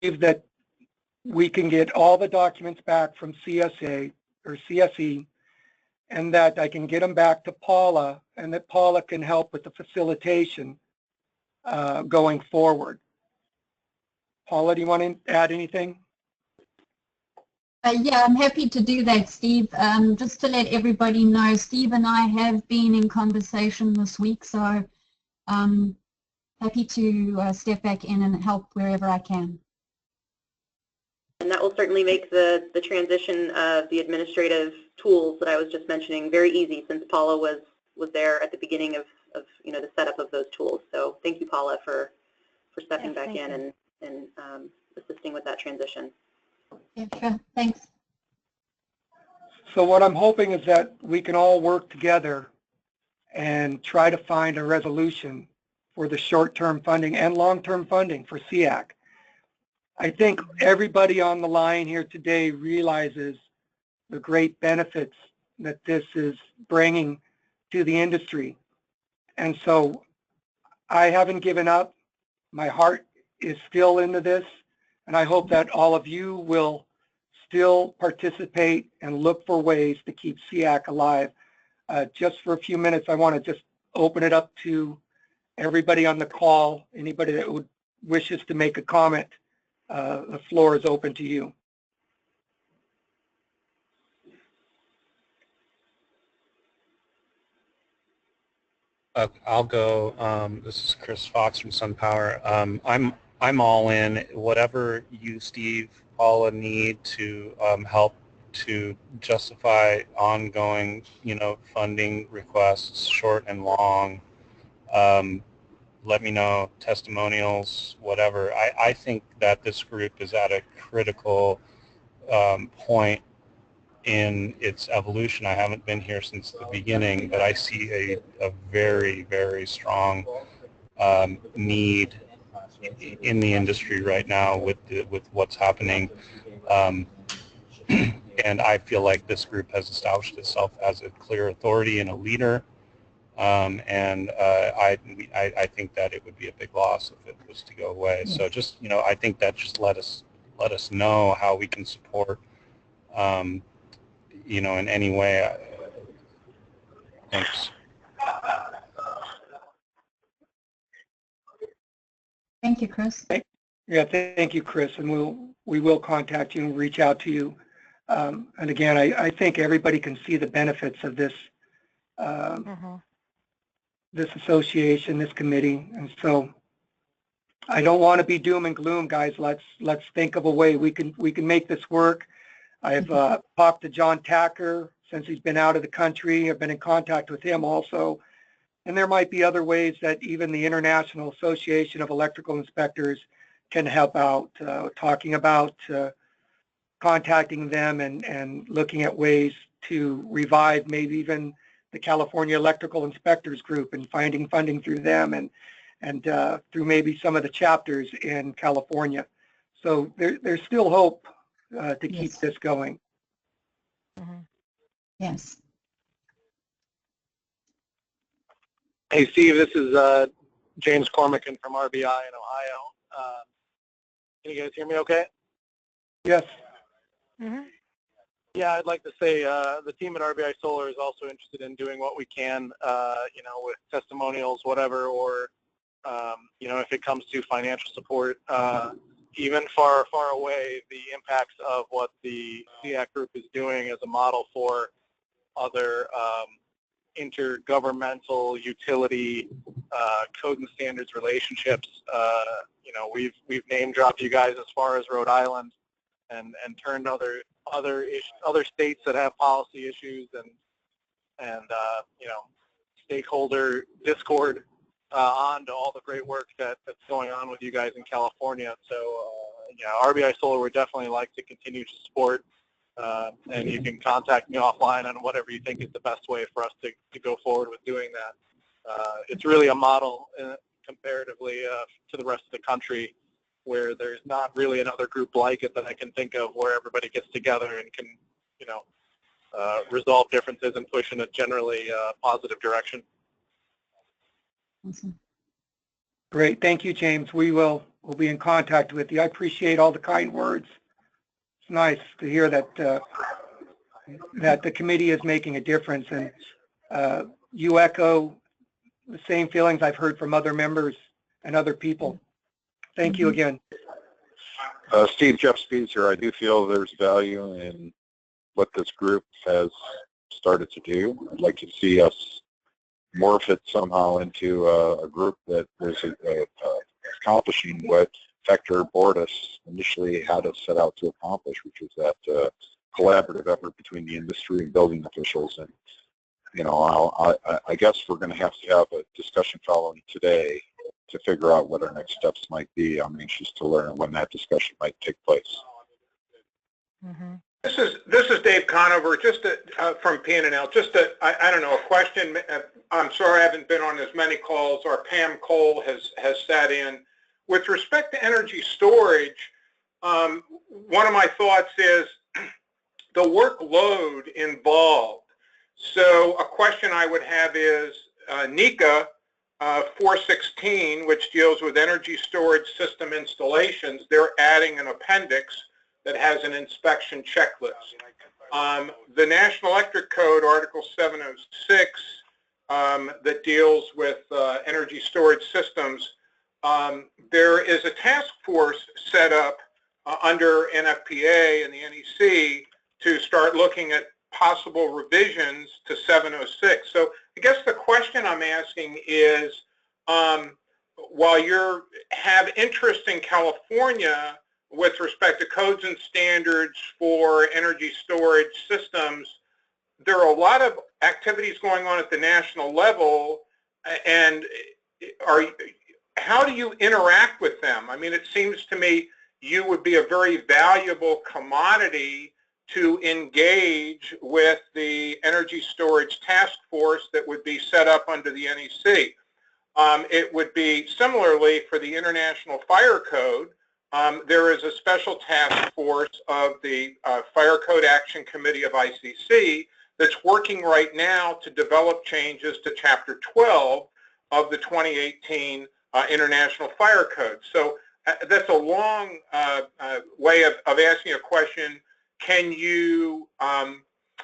that we can get all the documents back from CSA or CSE, and that I can get them back to Paula, and that Paula can help with the facilitation going forward. Paula, do you want to add anything? Yeah, I'm happy to do that, Steve. Just to let everybody know, Steve and I have been in conversation this week, so happy to step back in and help wherever I can. And that will certainly make the transition of the administrative tools that I was just mentioning very easy, since Paula was there at the beginning of the setup of those tools. So thank you, Paula, for stepping back in and assisting with that transition. Yeah, sure. Thanks. So what I'm hoping is that we can all work together and try to find a resolution for the short-term funding and long-term funding for SEAC. I think everybody on the line here today realizes the great benefits that this is bringing to the industry. And so I haven't given up. My heart is still into this, and I hope that all of you will still participate and look for ways to keep SEAC alive. Just for a few minutes, I want to just open it up to everybody on the call, anybody that wishes to make a comment. The floor is open to you. I'll go. This is Chris Fox from SunPower. I'm all in. Whatever you, Steve, Paula, need to help to justify ongoing, funding requests, short and long. Let me know, testimonials, whatever. I think that this group is at a critical point in its evolution. I haven't been here since the beginning, but I see a very, very strong need in the industry right now with what's happening. And I feel like this group has established itself as a clear authority and a leader. And I think that it would be a big loss if it was to go away. So just, I think that just let us know how we can support, in any way. Thanks. Thank you, Chris. Yeah, thank you, Chris. And we will contact you and reach out to you. And again, I think everybody can see the benefits of this this association, this committee. And so I don't want to be doom and gloom, guys. Let's think of a way we can make this work. I've talked to John Tacker since he's been out of the country. I've been in contact with him also. And there might be other ways that even the International Association of Electrical Inspectors can help out, talking about contacting them and looking at ways to revive maybe even the California Electrical Inspectors Group and finding funding through them and through maybe some of the chapters in California. So there's still hope to keep this going. Yes. Hey, Steve, this is James Cormican from RBI in Ohio. Can you guys hear me okay? Yes. Yeah, I'd like to say the team at RBI Solar is also interested in doing what we can, with testimonials, whatever, or, if it comes to financial support, even far, far away, the impacts of what the SEAC group is doing as a model for other intergovernmental utility code and standards relationships. We've name dropped you guys as far as Rhode Island and turned other states that have policy issues and stakeholder discord on to all the great work that's going on with you guys in California. So RBI Solar would definitely like to continue to support, and you can contact me offline on whatever you think is the best way for us to go forward with doing that. It's really a model comparatively to the rest of the country, where there's not really another group like it that I can think of where everybody gets together and can, resolve differences and push in a generally positive direction. Awesome. Great. Thank you, James. We'll will be in contact with you. I appreciate all the kind words. It's nice to hear that that the committee is making a difference, and you echo the same feelings I've heard from other members and other people. Thank you again. Steve, Jeff Speeds here. I do feel there's value in what this group has started to do. I'd like to see us morph it somehow into a group that is accomplishing what Vector Bordis initially had us set out to accomplish, which was that collaborative effort between the industry and building officials. And, you know, I guess we're going to have a discussion following today to figure out what our next steps might be. I'm anxious to learn when that discussion might take place. Mm-hmm. This is Dave Conover, just from PNL. Just I don't know, a question. I'm sorry I haven't been on as many calls, or Pam Cole has sat in. With respect to energy storage, one of my thoughts is the workload involved. So a question I would have is NECA 416, which deals with energy storage system installations, they're adding an appendix that has an inspection checklist. The National Electric Code, Article 706, that deals with energy storage systems, there is a task force set up under NFPA and the NEC to start looking at possible revisions to 706. So I guess the question I'm asking is, while you have interest in California with respect to codes and standards for energy storage systems, there are a lot of activities going on at the national level, and how do you interact with them? I mean, it seems to me you would be a very valuable commodity to engage with the energy storage task force that would be set up under the NEC. It would be similarly for the International Fire Code. There is a special task force of the Fire Code Action Committee of ICC that's working right now to develop changes to Chapter 12 of the 2018 International Fire Code. So that's a long way of asking a question. Can you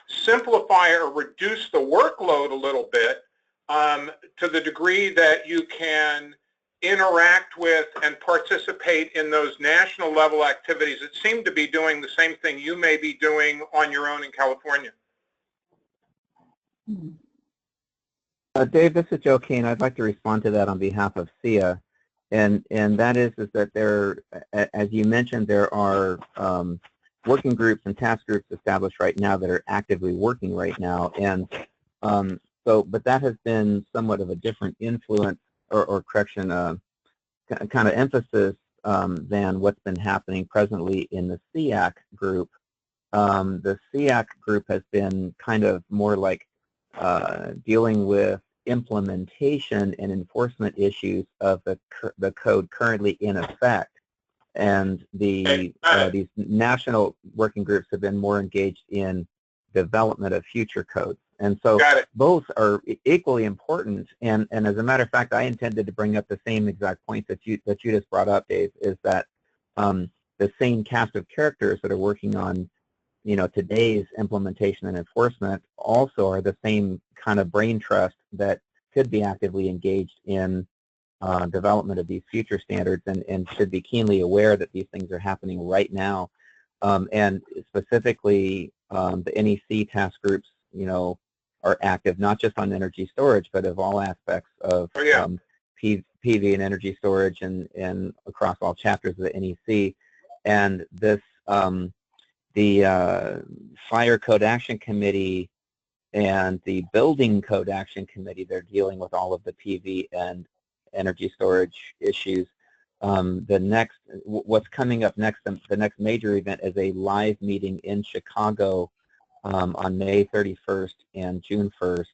simplify or reduce the workload a little bit to the degree that you can interact with and participate in those national level activities that seem to be doing the same thing you may be doing on your own in California? Dave, this is Joe Kane. I'd like to respond to that on behalf of SEA. And that is that there, as you mentioned, there are working groups and task groups established right now that are actively working right now. And but that has been somewhat of a different influence or correction, kind of emphasis than what's been happening presently in the SEAC group. The SEAC group has been kind of more like dealing with implementation and enforcement issues of the code currently in effect. And these national working groups have been more engaged in development of future codes. And so both are equally important. And as a matter of fact, I intended to bring up the same exact point that you just brought up, Dave, is that the same cast of characters that are working on, you know, today's implementation and enforcement also are the same kind of brain trust that could be actively engaged in development of these future standards and should be keenly aware that these things are happening right now. And specifically, the NEC task groups, you know, are active not just on energy storage, but of all aspects of PV and energy storage and across all chapters of the NEC. And this, the Fire Code Action Committee and the Building Code Action Committee, they're dealing with all of the PV and energy storage issues. What's coming up next, the next major event is a live meeting in Chicago on May 31st and June 1st.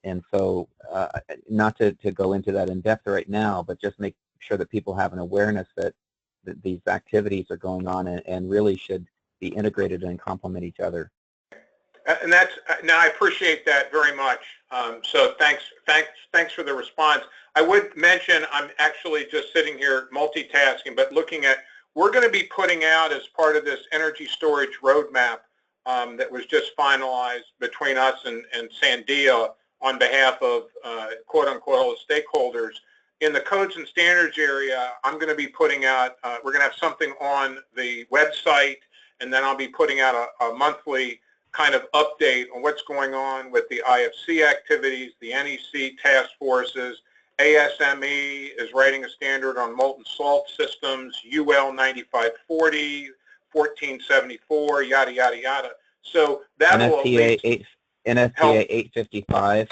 And so not to go into that in depth right now, but just make sure that people have an awareness that these activities are going on and really should be integrated and complement each other. And that's, now I appreciate that very much. So thanks for the response. I would mention I'm actually just sitting here multitasking, but looking at, we're going to be putting out as part of this energy storage roadmap that was just finalized between us and Sandia on behalf of quote unquote all the stakeholders. In the codes and standards area, I'm going to be putting out, we're going to have something on the website, and then I'll be putting out a monthly kind of update on what's going on with the IFC activities, the NEC task forces. ASME is writing a standard on molten salt systems, UL 9540, 1474, yada, yada, yada. So that will NFPA 855.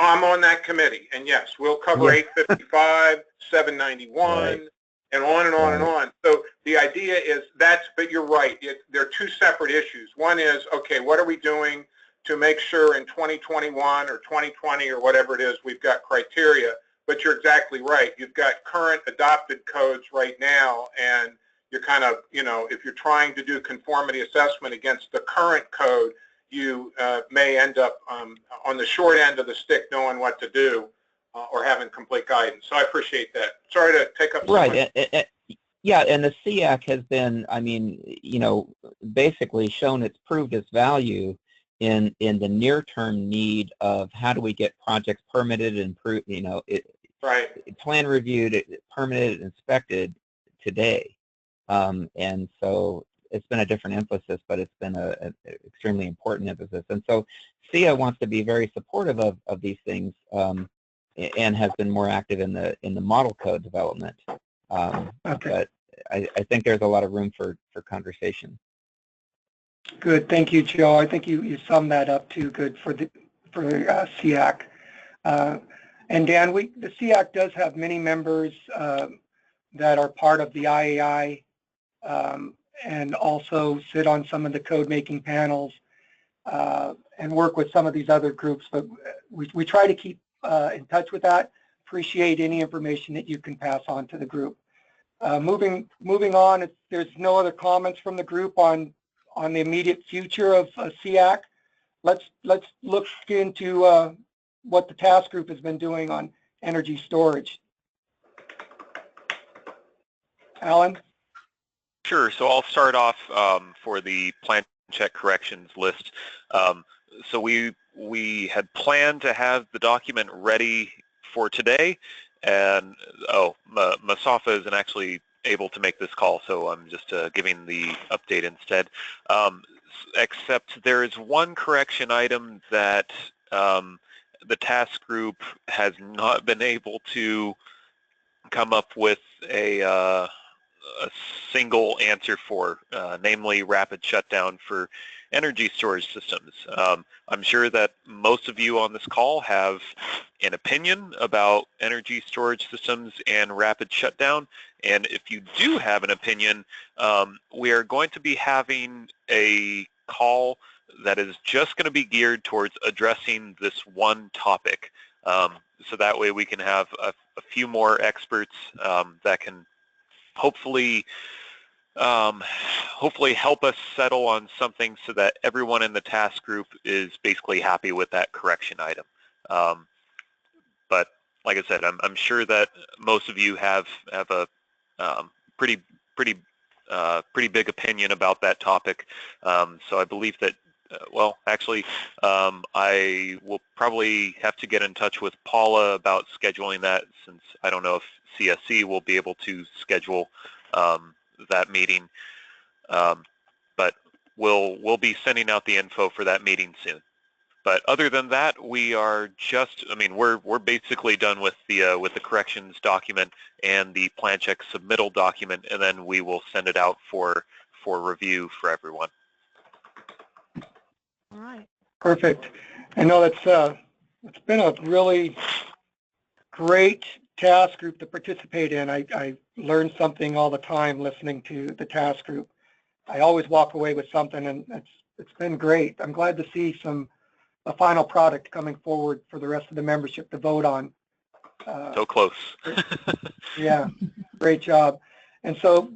I'm on that committee, and yes, we'll cover 855, 791, right, and on and on and on. So the idea is but you're right, they're two separate issues. One is, okay, what are we doing to make sure in 2021 or 2020 or whatever it is, we've got criteria, but you're exactly right. You've got current adopted codes right now, and you're kind of, if you're trying to do conformity assessment against the current code, you may end up on the short end of the stick knowing what to do or having complete guidance. So I appreciate that. Sorry to take up so much. Yeah, and the SEAC has been, basically proved its value in the near-term need of how do we get projects permitted and plan reviewed, permitted, inspected today. And so it's been a different emphasis, but it's been an extremely important emphasis. And so SEA wants to be very supportive of these things and has been more active in the model code development. But I think there's a lot of room for conversation. Good, thank you, Joe. I think you summed that up too good for SEAC. And Dan, the SEAC does have many members that are part of the IAI and also sit on some of the code making panels and work with some of these other groups. But we try to keep in touch with that. Appreciate any information that you can pass on to the group. Moving on, if there's no other comments from the group on the immediate future of SEAC, let's look into what the task group has been doing on energy storage. Alan? Sure. So I'll start off for the plan check corrections list. So we had planned to have the document ready for today, and Masafa isn't actually able to make this call, so I'm just giving the update instead. Except there is one correction item that the task group has not been able to come up with a single answer for, namely rapid shutdown for energy storage systems. I'm sure that most of you on this call have an opinion about energy storage systems and rapid shutdown, and if you do have an opinion, we are going to be having a call that is just going to be geared towards addressing this one topic. So that way we can have a few more experts that can hopefully help us settle on something so that everyone in the task group is basically happy with that correction item. But like I said, I'm sure that most of you have a pretty big opinion about that topic. So I believe that, I will probably have to get in touch with Paula about scheduling that, since I don't know if CSC will be able to schedule that meeting. But we'll be sending out the info for that meeting soon. But other than that, we are just, we're basically done with the corrections document and the plan check submittal document, and then we will send it out for review for everyone. All right. Perfect. I know it's been a really great task group to participate in. I learn something all the time listening to the task group. I always walk away with something, and it's been great. I'm glad to see a final product coming forward for the rest of the membership to vote on. So close. Yeah, great job. And so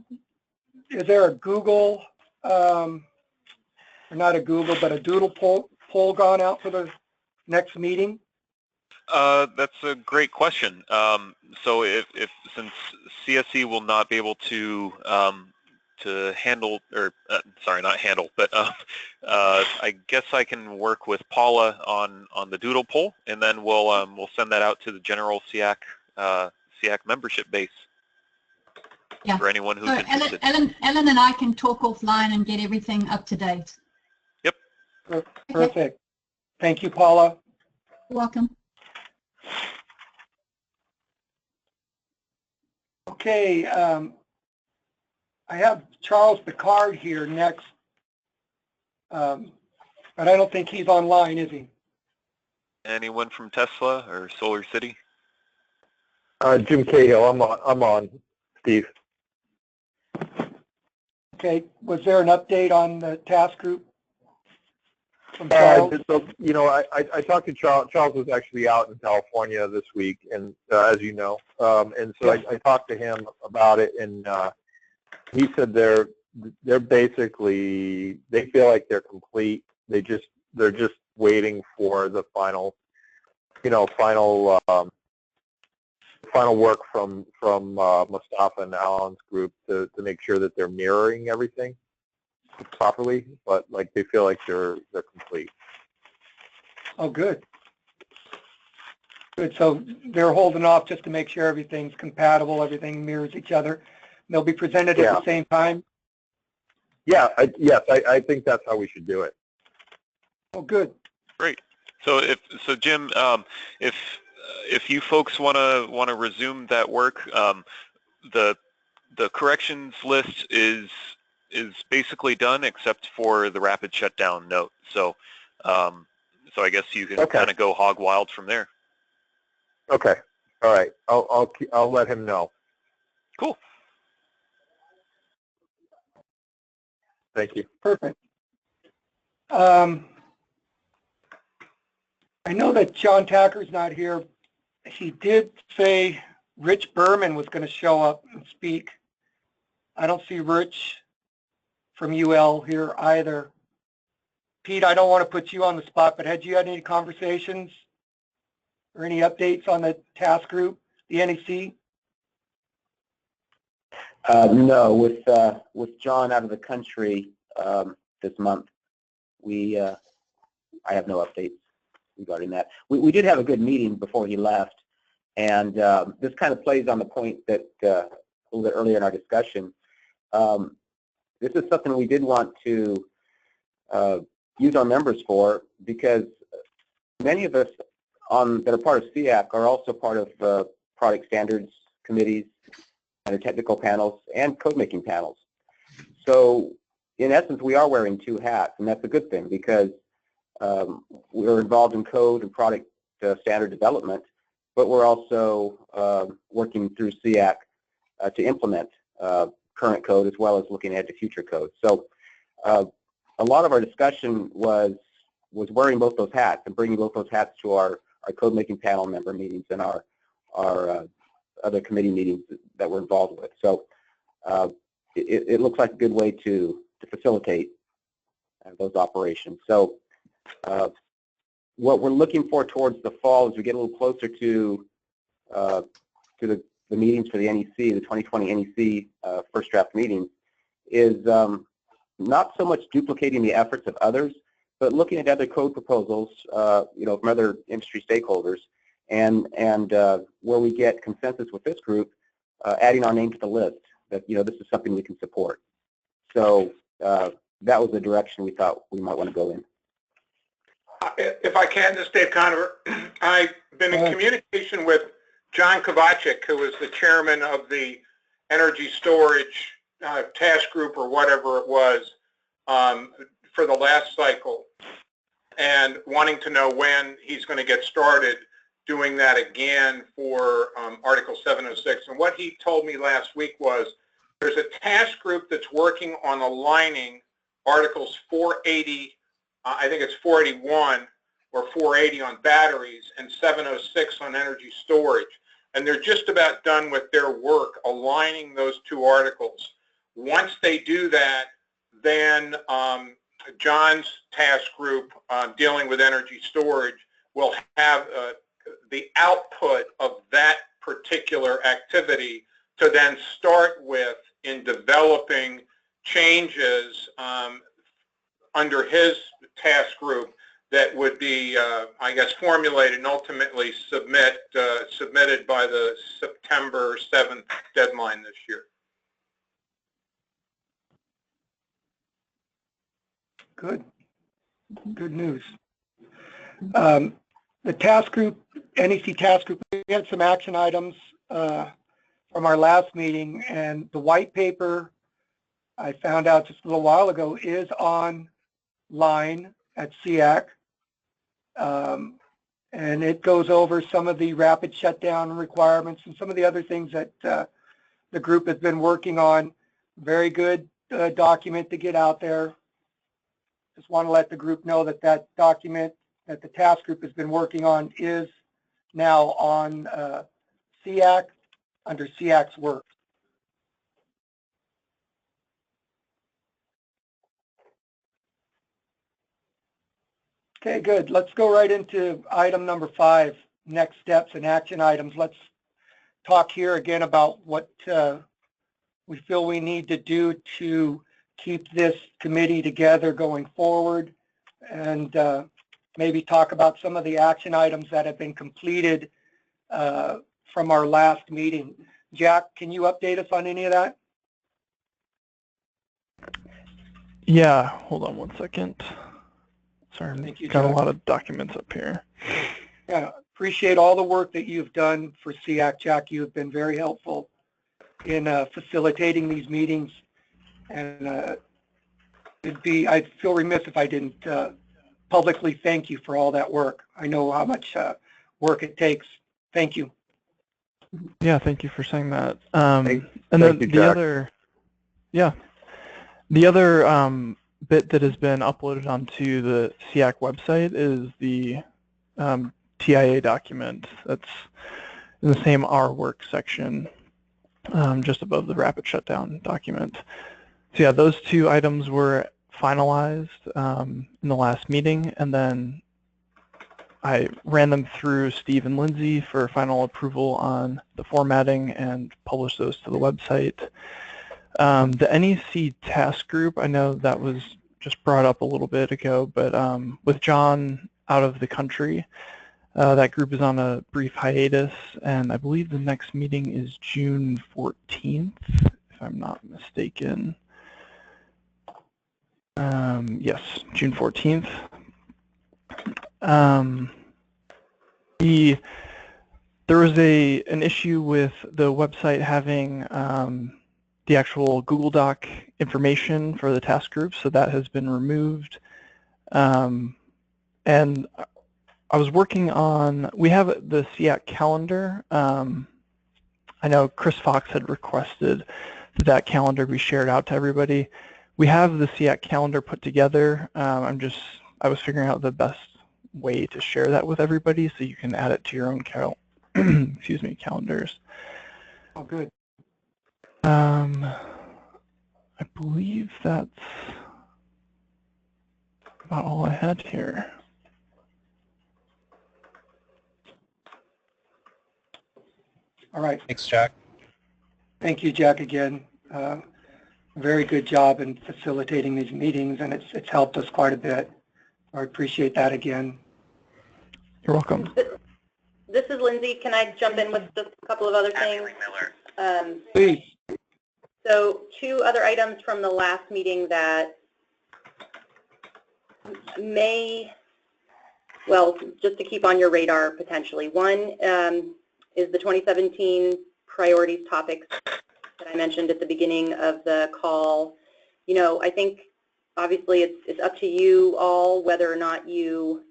is there a Google, or not a Google, but a Doodle poll gone out for the next meeting? That's a great question. So if since CSE will not be able to handle, or sorry, not handle, but I guess I can work with Paula on the doodle poll, and then we'll send that out to the general SEAC membership base. Yeah. For anyone who's so interested. Ellen and I can talk offline and get everything up to date. Yep. Perfect. Okay. Thank you, Paula. You're welcome. Okay. I have Charles Picard here next, but I don't think he's online, is he? Anyone from Tesla or Solar City? Jim Cahill, I'm on, Steve. Okay, was there an update on the task group from Charles? So, you know, I talked to Charles. Charles was actually out in California this week, and as you know, and so I talked to him about it, and he said they're basically, they feel like they're complete. They're just waiting for the final work from Mustafa and Alan's group to make sure that they're mirroring everything properly, but like they feel like they're complete. Oh, good. Good. So they're holding off just to make sure everything's compatible, everything mirrors each other. They'll be presented at the same time. Yeah. Yes, I think that's how we should do it. Oh, good. Great. So Jim, if you folks want to resume that work, the corrections list is basically done except for the rapid shutdown note. So I guess you can kind of go hog wild from there. Okay. All right. I'll let him know. Cool. Thank you. Perfect. I know that John Tacker's not here. He did say Rich Berman was going to show up and speak. I don't see Rich from UL here either. Pete, I don't want to put you on the spot, but had you had any conversations or any updates on the task group, the NEC? No, with John out of the country this month, I have no updates regarding that. We did have a good meeting before he left, and this kind of plays on the point that a little bit earlier in our discussion. This is something we did want to use our members for, because many of us that are part of SEAC are also part of product standards committees and technical panels and code making panels. So in essence, we are wearing two hats, and that's a good thing, because we're involved in code and product standard development, but we're also working through SEAC to implement current code as well as looking ahead to future code. So a lot of our discussion was wearing both those hats and bringing both those hats to our code making panel member meetings and our other committee meetings that we're involved with. So it looks like a good way to facilitate those operations. So what we're looking for towards the fall, as we get a little closer to the meetings for the NEC, the 2020 NEC first draft meetings, is not so much duplicating the efforts of others, but looking at other code proposals, from other industry stakeholders, and where we get consensus with this group, adding our name to the list that this is something we can support. So that was the direction we thought we might want to go in. If I can, this is Dave Conover. I've been in communication with John Kovacic, who is the chairman of the energy storage task group or whatever it was for the last cycle, and wanting to know when he's going to get started doing that again for Article 706. And what he told me last week was there's a task group that's working on aligning Articles 480, I think it's 481 or 480 on batteries, and 706 on energy storage. And they're just about done with their work aligning those two articles. Once they do that, then John's task group dealing with energy storage will have the output of that particular activity to then start with in developing changes under his task group that would be, I guess, formulated and ultimately submitted by the September 7th deadline this year. Good. Good news. The task group, NEC task group, we had some action items from our last meeting, and the white paper I found out just a little while ago is online at SEAC. And it goes over some of the rapid shutdown requirements and some of the other things that the group has been working on. Very good document to get out there. Just want to let the group know that that document that the task group has been working on is now on SEAC under SEAC's work. Okay, good. Let's go right into item number 5, next steps and action items. Let's talk here again about what we feel we need to do to keep this committee together going forward, and maybe talk about some of the action items that have been completed from our last meeting. Jack, can you update us on any of that? Yeah, hold on one second. Sorry, Thank you, got Jack. a lot of documents up here. Yeah, appreciate all the work that you've done for SEAC, Jack. You have been very helpful in facilitating these meetings, and I'd feel remiss if I didn't publicly thank you for all that work. I know how much work it takes. Thank you. Yeah, thank you for saying that. Thank and then you, the Jack. other, yeah, the other bit that has been uploaded onto the SEAC website is the TIA document. That's in the same Our Work section, just above the rapid shutdown document. So yeah, those two items were finalized in the last meeting, and then I ran them through Steve and Lindsay for final approval on the formatting and published those to the website. The NEC task group, I know that was just brought up a little bit ago, but with John out of the country, that group is on a brief hiatus, and I believe the next meeting is June 14th, if I'm not mistaken. Yes, June 14th. There was an issue with the website having the actual Google Doc information for the task group, so that has been removed. And I was working on, we have the SEAC calendar. I know Chris Fox had requested that calendar be shared out to everybody. We have the SEAC calendar put together. I was figuring out the best way to share that with everybody so you can add it to your own calendars. Oh, good. I believe that's about all I had here. All right. Thanks, Jack. Thank you, Jack, again. Very good job in facilitating these meetings, and it's helped us quite a bit. I appreciate that again. You're welcome. This is Lindsay. Can I jump in with just a couple of other things? Please. So 2 other items from the last meeting that may, well, just to keep on your radar potentially. One is the 2017 priorities topics that I mentioned at the beginning of the call. You know, I think obviously it's up to you all whether or not you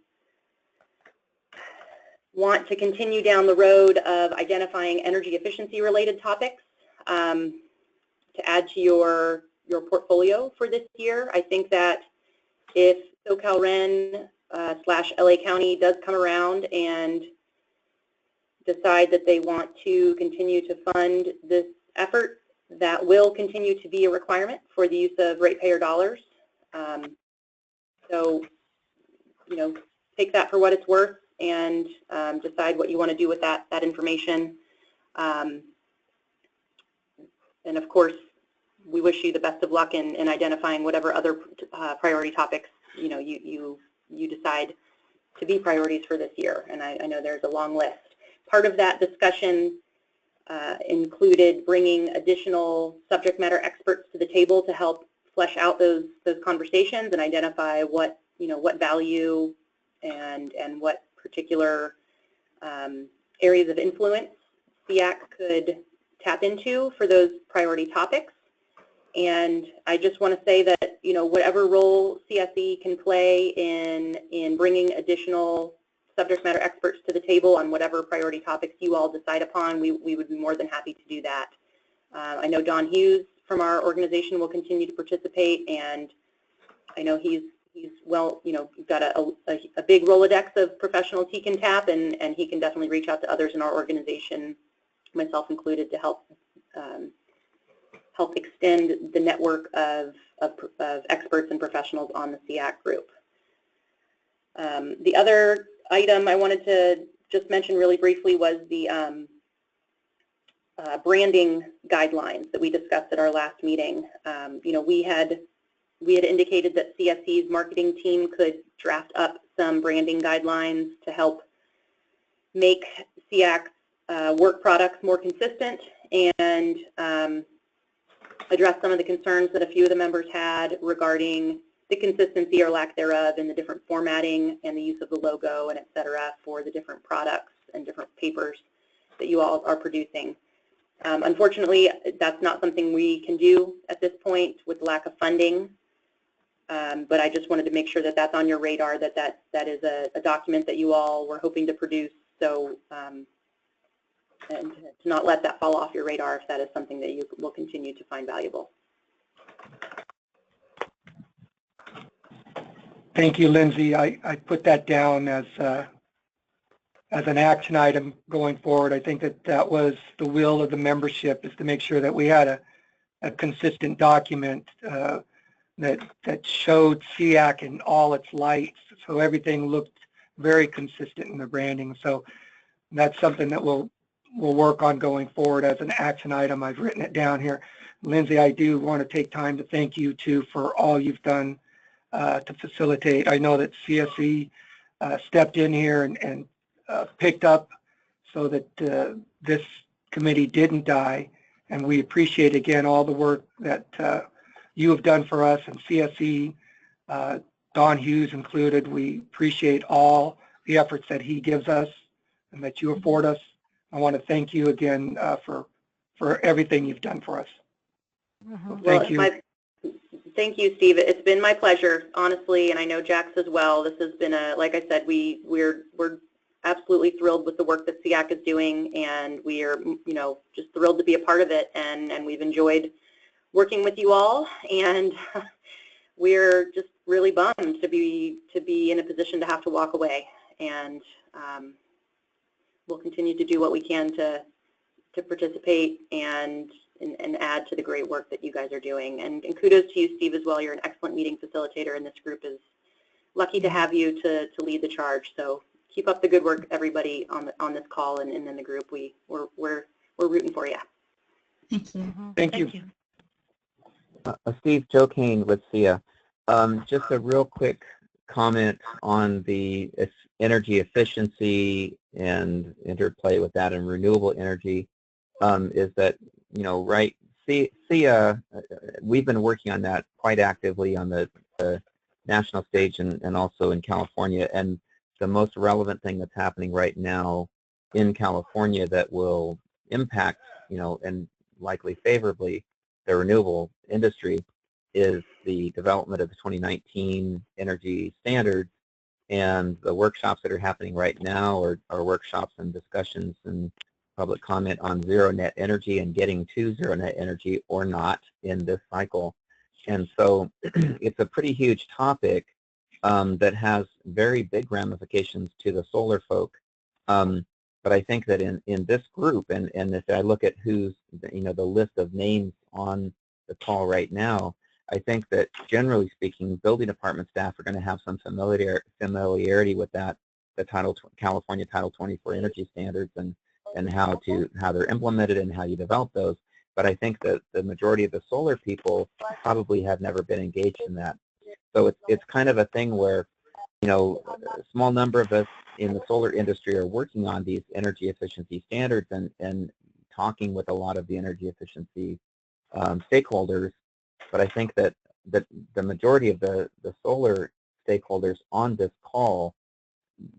want to continue down the road of identifying energy efficiency related topics to add to your portfolio for this year. I think that if SoCalRen / LA County does come around and decide that they want to continue to fund this effort, that will continue to be a requirement for the use of ratepayer dollars. So, you know, take that for what it's worth and decide what you want to do with that information. And of course, we wish you the best of luck in identifying whatever other priority topics you decide to be priorities for this year. And I know there's a long list. Part of that discussion included bringing additional subject matter experts to the table to help flesh out those conversations and identify what value and what particular areas of influence SEAC could tap into for those priority topics. And I just want to say that, whatever role CSE can play in bringing additional subject matter experts to the table on whatever priority topics you all decide upon, we would be more than happy to do that. I know Don Hughes from our organization will continue to participate, and I know he's well, got a big Rolodex of professionals he can tap, and he can definitely reach out to others in our organization, myself included, to help extend the network of experts and professionals on the SEAC group. The other item I wanted to just mention really briefly was the branding guidelines that we discussed at our last meeting. We had indicated that CSE's marketing team could draft up some branding guidelines to help make SEAC's work products more consistent and address some of the concerns that a few of the members had regarding the consistency or lack thereof in the different formatting and the use of the logo and et cetera for the different products and different papers that you all are producing. Unfortunately, that's not something we can do at this point with the lack of funding, but I just wanted to make sure that that's on your radar, that is a document that you all were hoping to produce, so and to not let that fall off your radar if that is something that you will continue to find valuable. Thank you, Lindsay. I put that down as an action item going forward. I think that was the will of the membership, is to make sure that we had a consistent document that showed SEAC in all its lights, so everything looked very consistent in the branding. So that's something that we'll work on going forward as an action item. I've written it down here. Lindsay, I do want to take time to thank you too for all you've done to facilitate. I know that CSE stepped in here and picked up so that this committee didn't die, and we appreciate again all the work that you have done for us, and CSE, Don Hughes included. We appreciate all the efforts that he gives us and that you afford us. I want to thank you again for everything you've done for us. So thank you. Thank you, Steve. It's been my pleasure, honestly, and I know Jack's as well. This has been like I said, we're absolutely thrilled with the work that SEAC is doing, and we are, just thrilled to be a part of it, and we've enjoyed working with you all, and we're just really bummed to be in a position to have to walk away, and we'll continue to do what we can to participate and add to the great work that you guys are doing. And kudos to you, Steve, as well. You're an excellent meeting facilitator, and this group is lucky to have you to lead the charge. So keep up the good work, everybody on this call and in the group. We're rooting for you. Thank you. Thank you. Steve, Joe Kane with SEA. Just a real quick comment on the energy efficiency and interplay with that and renewable energy is that, right, SEA, we've been working on that quite actively on the national stage and also in California. And the most relevant thing that's happening right now in California that will impact, and likely favorably the renewable industry is the development of the 2019 energy standards, and the workshops that are happening right now are workshops and discussions and public comment on zero net energy and getting to zero net energy or not in this cycle. And so it's a pretty huge topic that has very big ramifications to the solar folk. But I think that in this group, and if I look at who's, the list of names on the call right now, I think that generally speaking, building department staff are going to have some familiarity with that, the California Title 24 energy standards and how they're implemented and how you develop those. But I think that the majority of the solar people probably have never been engaged in that. So it's kind of a thing where, you know, a small number of us in the solar industry are working on these energy efficiency standards and talking with a lot of the energy efficiency stakeholders. But I think that the majority of the solar stakeholders on this call,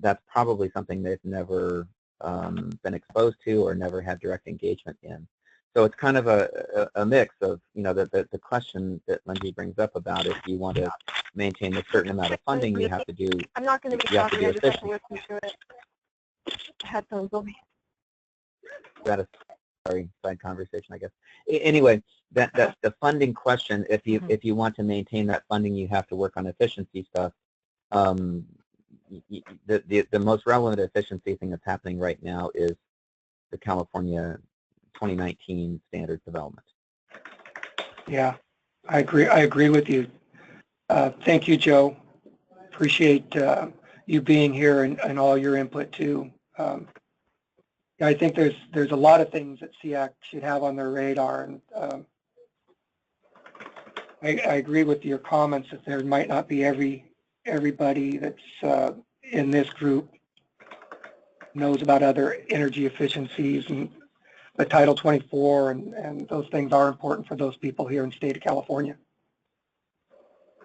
that's probably something they've never been exposed to or never had direct engagement in. So it's kind of a mix of, you know, the question that Lindsay brings up about if you want to maintain a certain amount of funding, you have to do. I'm not going to be talking. I just have to listen to it. Headphones will be. That is, sorry, side conversation, I guess. Anyway, that the funding question. If you want to maintain that funding, you have to work on efficiency stuff. The most relevant efficiency thing that's happening right now is the California 2019 standards development. Yeah, I agree with you. Thank you, Joe. Appreciate you being here and all your input too. I think there's a lot of things that SEAC should have on their radar, and I agree with your comments that there might not be everybody that's in this group knows about other energy efficiencies and the Title 24, and those things are important for those people here in the state of California.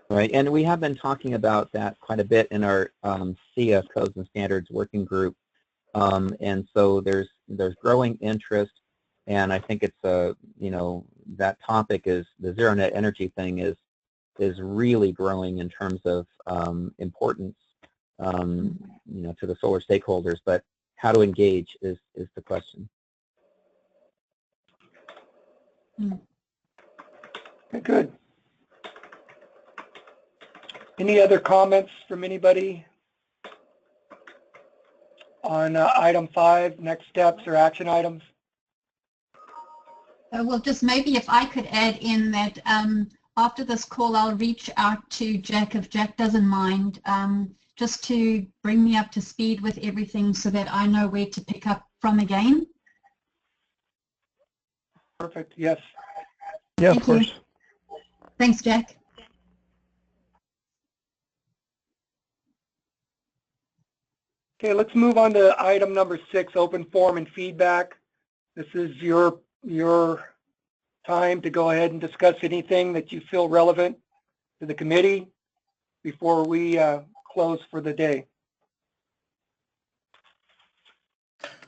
Right, and we have been talking about that quite a bit in our SEA Codes and Standards Working Group, and so there's growing interest, and I think it's you know, that topic is the zero net energy thing is really growing in terms of importance, you know, to the solar stakeholders. But how to engage is the question. Good. Any other comments from anybody on item 5, next steps or action items? Well, just maybe if I could add in that after this call, I'll reach out to Jack, if Jack doesn't mind, just to bring me up to speed with everything so that I know where to pick up from again. Perfect, yes. Yeah, Thank of course. you. Thanks, Jack. Okay, let's move on to item number 6, open forum and feedback. This is your time to go ahead and discuss anything that you feel relevant to the committee before we close for the day.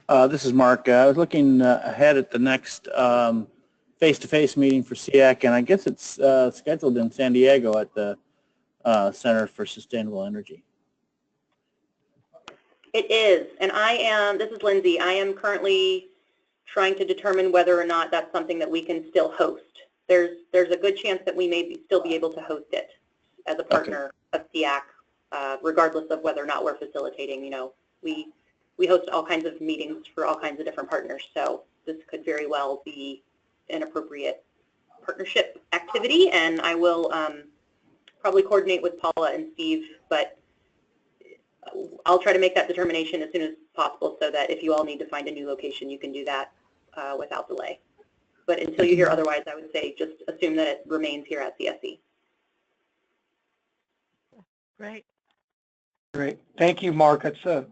This is Mark. I was looking ahead at the next face-to-face meeting for SEAC, and I guess it's scheduled in San Diego at the Center for Sustainable Energy. It is, and this is Lindsay, I am currently trying to determine whether or not that's something that we can still host. There's a good chance that we may still be able to host it as a partner of SEAC, regardless of whether or not we're facilitating. You know, we host all kinds of meetings for all kinds of different partners, so this could very well be an appropriate partnership activity, and I will probably coordinate with Paula and Steve, but I'll try to make that determination as soon as possible so that if you all need to find a new location, you can do that without delay. But until you hear otherwise, I would say just assume that it remains here at CSE. Great. Great. Thank you, Mark. That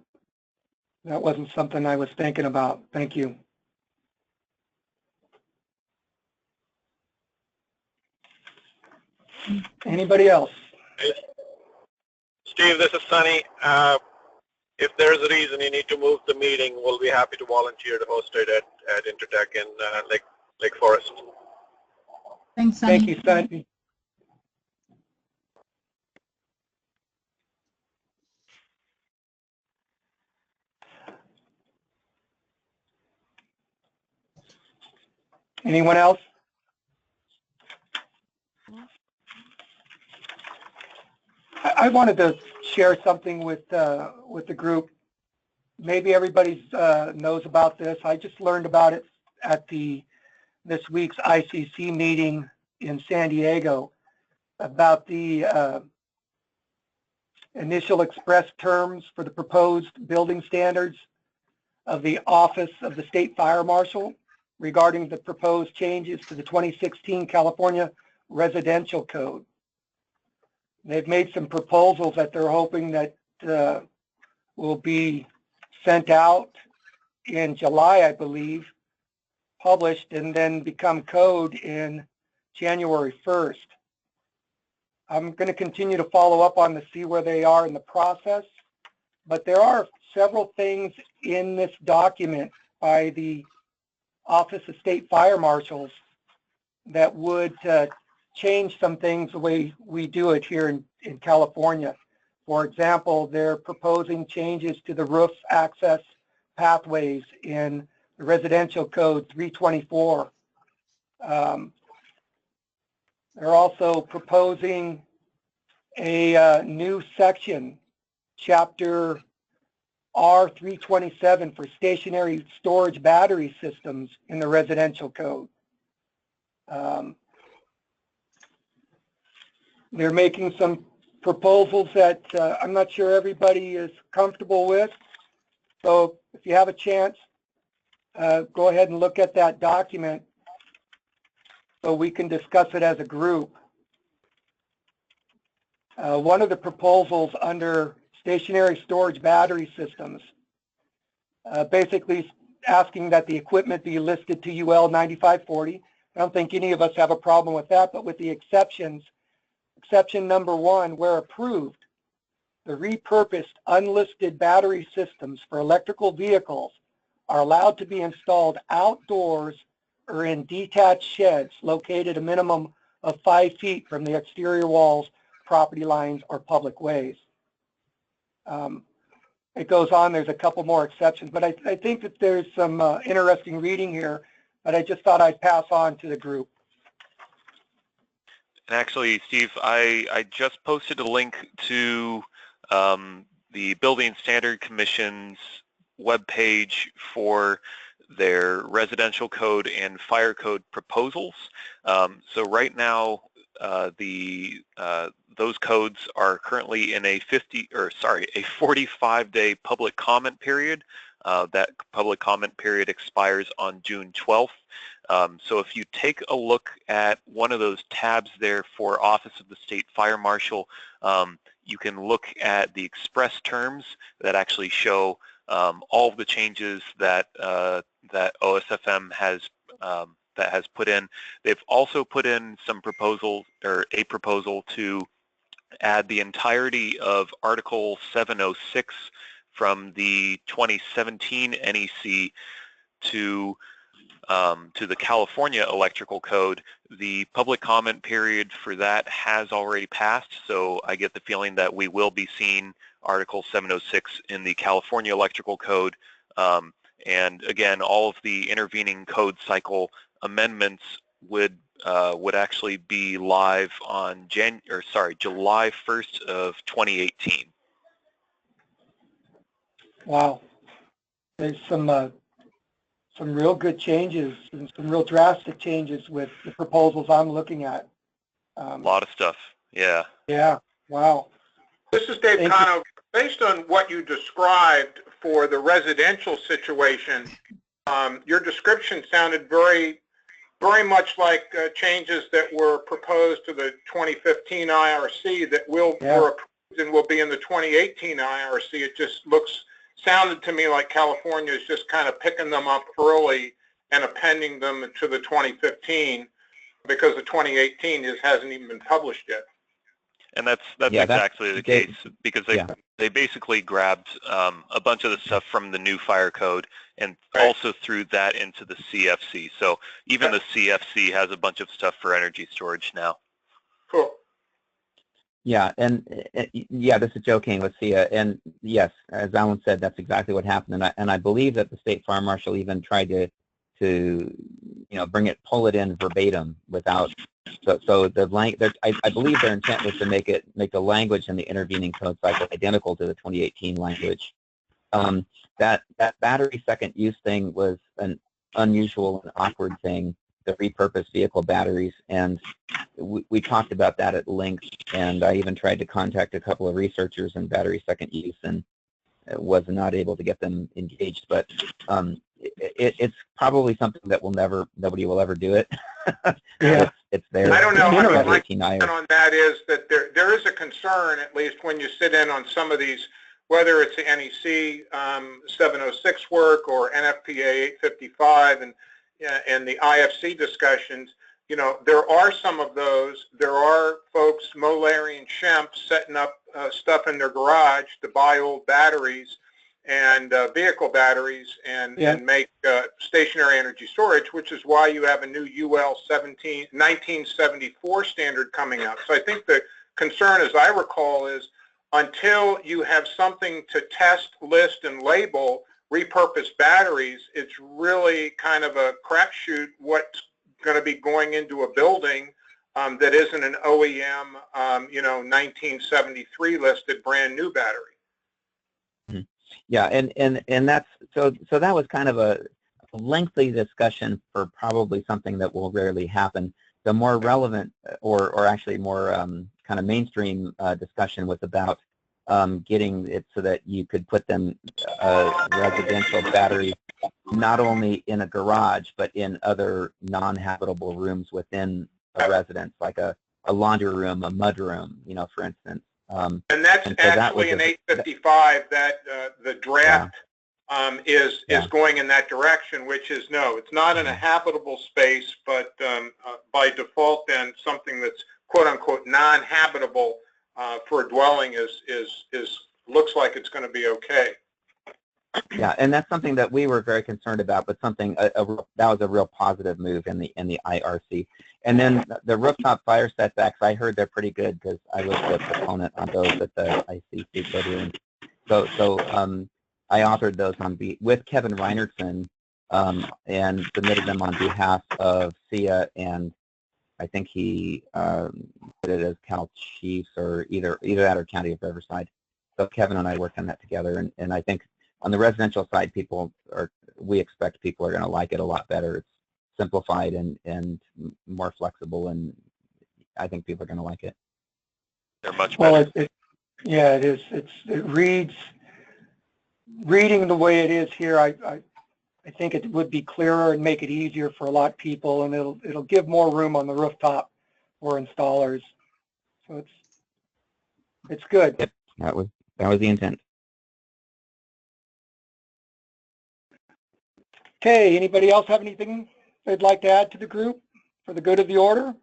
wasn't something I was thinking about. Thank you. Anybody else? Steve, this is Sunny. If there's a reason you need to move the meeting, we'll be happy to volunteer to host it at Intertech in Lake Forest. Thanks, Sunny. Thank you, Sunny. Anyone else? I wanted to share something with the group. Maybe everybody knows about this. I just learned about it at this week's ICC meeting in San Diego. about the initial express terms for the proposed building standards of the Office of the State Fire Marshal regarding the proposed changes to the 2016 California Residential Code. They've made some proposals that they're hoping that will be sent out in July, I believe, published, and then become code in January 1st. I'm going to continue to follow up on to see where they are in the process, but there are several things in this document by the Office of State Fire Marshals that would change some things the way we do it here in California. For example, they're proposing changes to the roof access pathways in the Residential Code 324. They're also proposing a new section, Chapter R327, for stationary storage battery systems in the Residential Code. They're making some proposals that I'm not sure everybody is comfortable with. So if you have a chance, go ahead and look at that document so we can discuss it as a group. One of the proposals under stationary storage battery systems, basically asking that the equipment be listed to UL 9540. I don't think any of us have a problem with that, but with the exceptions, exception number 1, where approved, the repurposed unlisted battery systems for electrical vehicles are allowed to be installed outdoors or in detached sheds located a minimum of 5 feet from the exterior walls, property lines, or public ways. It goes on, there's a couple more exceptions, but I think that there's some interesting reading here, but I just thought I'd pass on to the group. And actually, Steve, I just posted a link to the Building Standard Commission's webpage for their residential code and fire code proposals. So right now, those codes are currently in a 45-day public comment period. That public comment period expires on June 12th. So if you take a look at one of those tabs there for Office of the State Fire Marshal, you can look at the express terms that actually show all of the changes that that OSFM has put in. They've also put in some proposals, or a proposal to add the entirety of Article 706 from the 2017 NEC to the California Electrical Code. The public comment period for that has already passed, so I get the feeling that we will be seeing Article 706 in the California Electrical Code. And again, all of the intervening code cycle amendments would actually be live on July 1st of 2018. Wow, there's some real good changes and some real drastic changes with the proposals I'm looking at. A lot of stuff, yeah. Yeah, wow. This is Dave Cano. Based on what you described for the residential situation, your description sounded very much like changes that were proposed to the 2015 IRC that were approved and will be in the 2018 IRC. It just sounded to me like California is just kind of picking them up early and appending them to the 2015 because the 2018 hasn't even been published yet. And that's exactly the case, because they basically grabbed a bunch of the stuff from the new fire code and also threw that into the CFC. So even the CFC has a bunch of stuff for energy storage now. Cool. Yeah, and this is Joe King with SEA, and yes, as Alan said, that's exactly what happened, and I believe that the State Fire Marshal even tried to pull it in verbatim without. So I believe their intent was to make the language in the intervening code cycle identical to the 2018 language. That battery second use thing was an unusual and awkward thing the repurposed vehicle batteries, and we talked about that at length, and I even tried to contact a couple of researchers in battery second use and was not able to get them engaged, but it's probably something that nobody will ever do it. Yeah. It's there. I don't know. I mean, my 18 comment on that is that there is a concern, at least when you sit in on some of these, whether it's the NEC 706 work or NFPA 855 and the IFC discussions. You know, there are some of those. There are folks, Mo, Larry, and Shemp, setting up stuff in their garage to buy old batteries and vehicle batteries and make stationary energy storage, which is why you have a new UL 1974 standard coming out. So I think the concern, as I recall, is until you have something to test, list, and label repurposed batteries, it's really kind of a crapshoot what's going to be going into a building that isn't an OEM, 1973 listed brand new battery. Yeah, and that's so that was kind of a lengthy discussion for probably something that will rarely happen. The more relevant, or actually more kind of mainstream discussion was about getting it so that you could put them residential batteries not only in a garage but in other non-habitable rooms within a residence, like a laundry room, a mud room, for instance. And that's actually in 855 that the draft is going in that direction, which is no, it's not in a habitable space, but by default then something that's quote unquote non-habitable for a dwelling looks like it's going to be okay. Yeah, and that's something that we were very concerned about, but something that was a real positive move in the IRC. And then the rooftop fire setbacks, I heard they're pretty good because I was the proponent on those at the ICC hearing. So I authored those with Kevin Reinertson and submitted them on behalf of SEA, and I think he did it as Cal Chiefs or either that or County of Riverside. So Kevin and I worked on that together, and I think on the residential side, we expect people are going to like it a lot better. It's simplified and more flexible, and I think people are going to like it. They're much better. Well, it is. It reading the way it is here. I think it would be clearer and make it easier for a lot of people, and it'll give more room on the rooftop for installers. So it's good. Yep, that was the intent. Okay, anybody else have anything they'd like to add to the group for the good of the order?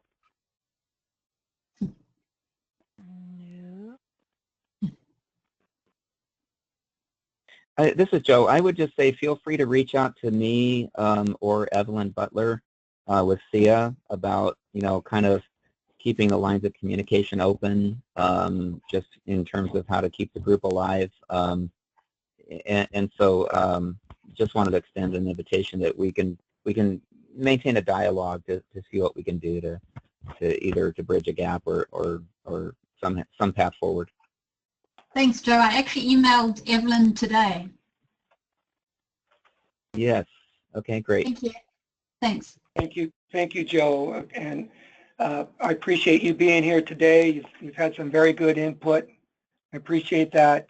This is Joe. I would just say feel free to reach out to me or Evelyn Butler with SEA about, kind of keeping the lines of communication open, just in terms of how to keep the group alive. And so just wanted to extend an invitation that we can maintain a dialogue to see what we can do to either to bridge a gap or some path forward. Thanks, Joe. I actually emailed Evelyn today. Yes. Okay, great. Thank you. Thanks. Thank you, Joe. And I appreciate you being here today. You've had some very good input. I appreciate that.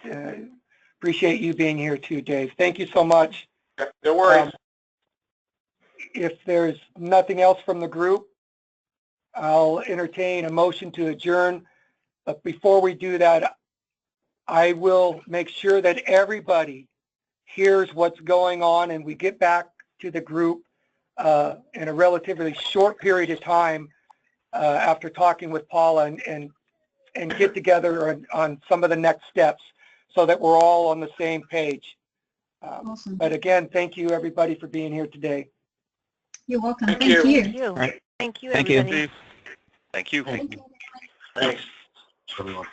Appreciate you being here too, Dave. Thank you so much. No worries. If there's nothing else from the group, I'll entertain a motion to adjourn. But before we do that, I will make sure that everybody hears what's going on and we get back to the group in a relatively short period of time after talking with Paula and get together on some of the next steps so that we're all on the same page. Awesome. But again, thank you everybody for being here today. You're welcome. Thank you. Thank you. Right. Thank you, Thank you. everybody. Thank you. Thanks. Everyone.